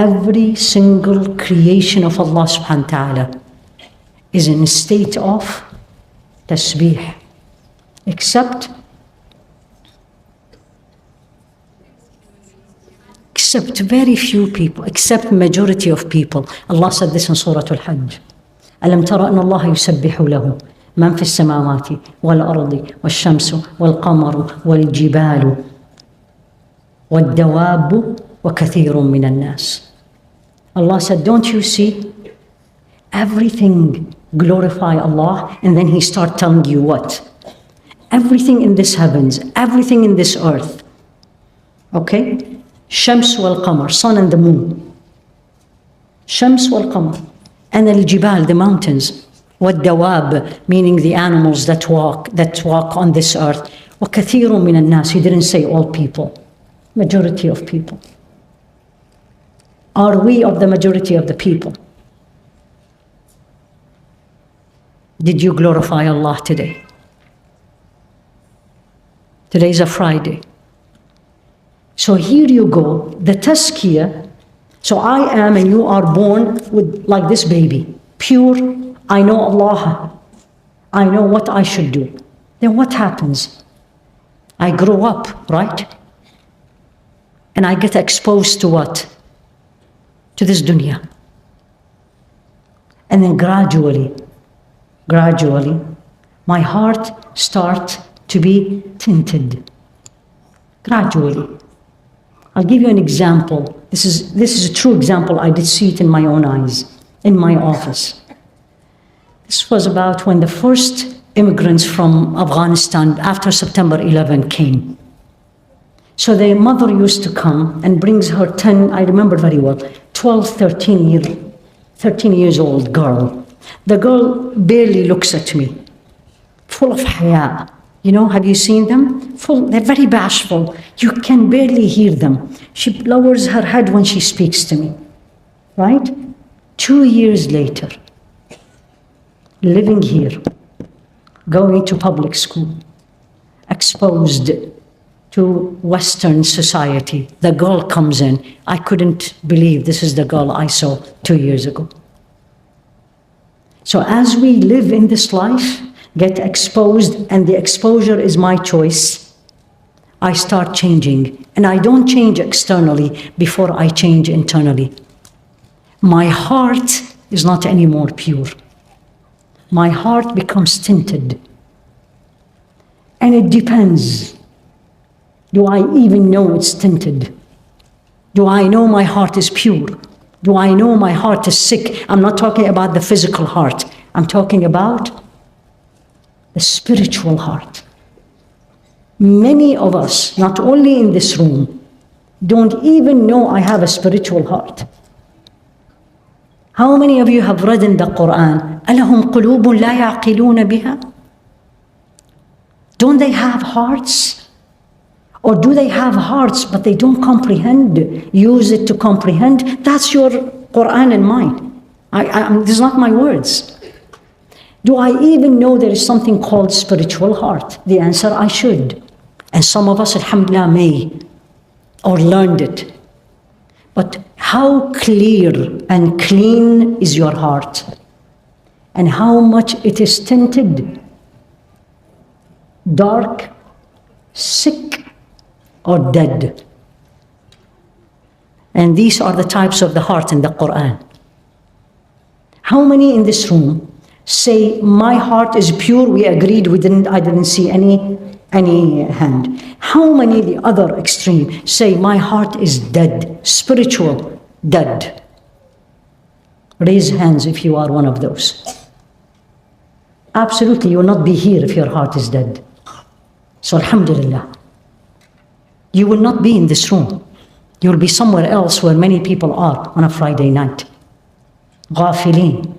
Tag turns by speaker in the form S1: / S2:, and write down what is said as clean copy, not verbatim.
S1: Every single creation of Allah subhanahu wa ta'ala is in a state of tasbih, except very few people, except majority of people. Allah said this in Surah Al-Hajj. أَلَمْ تَرَ أَنَّ اللَّهَ يُسَبِّحُ لَهُ مَنْ فِي السَّمَاوَاتِ وَالْأَرْضِ وَالشَّمْسُ وَالْقَمَرُ وَالْجِبَالُ وَالدَّوَابُ وَكَثِيرٌ مِّنَ النَّاسِ. Allah said, don't you see? Everything glorify Allah, and then He start telling you what? Everything in this heavens, everything in this earth. Okay? Shams wal Qamar, sun and the moon. Shams wal Qamar. And al-jibal, the mountains. Wad-dawab, meaning the animals that walk on this earth. وَكَثِيرٌ مِّنَ النَّاسِ. He didn't say all people. Majority of people. Are we of the majority of the people? Did you glorify Allah today? Today is a Friday. So here you go, the tazkiyah. So I am and you are born with like this baby, pure. I know Allah. I know what I should do. Then what happens? I grow up, right? And I get exposed to what? To this dunya. And then gradually, my heart starts to be tinted. Gradually. I'll give you an example. This is a true example. I did see it in my own eyes, in my office. This was about when the first immigrants from Afghanistan after September 11 came. So their mother used to come and brings her 10, I remember very well, 12, 13 years old girl. The girl barely looks at me, full of haya. You know, have you seen them? They're very bashful. You can barely hear them. She lowers her head when she speaks to me, right? 2 years later, living here, going to public school, exposed to Western society. The girl comes in. I couldn't believe this is the girl I saw 2 years ago. So as we live in this life, get exposed, and the exposure is my choice, I start changing. And I don't change externally before I change internally. My heart is not anymore pure. My heart becomes tinted. And it depends. Do I even know it's tinted? Do I know my heart is pure? Do I know my heart is sick? I'm not talking about the physical heart. I'm talking about the spiritual heart. Many of us, not only in this room, don't even know I have a spiritual heart. How many of you have read in the Quran, أَلَهُمْ قُلُوبٌ لَا يَعْقِلُونَ بِهَا? Don't they have hearts? Or do they have hearts but they don't comprehend, use it to comprehend? That's your Quran and mine. These are not my words. Do I even know there is something called spiritual heart? The answer, I should. And some of us, alhamdulillah, may, or learned it. But how clear and clean is your heart? And how much it is tinted, dark, sick, or dead? And these are the types of the heart in the Quran. How many in this room say, my heart is pure? We agreed, I didn't see any hand. How many, the other extreme, say, my heart is dead, spiritual, dead? Raise hands if you are one of those. Absolutely, you will not be here if your heart is dead. So alhamdulillah. You will not be in this room. You will be somewhere else where many people are on a Friday night. Ghafilin.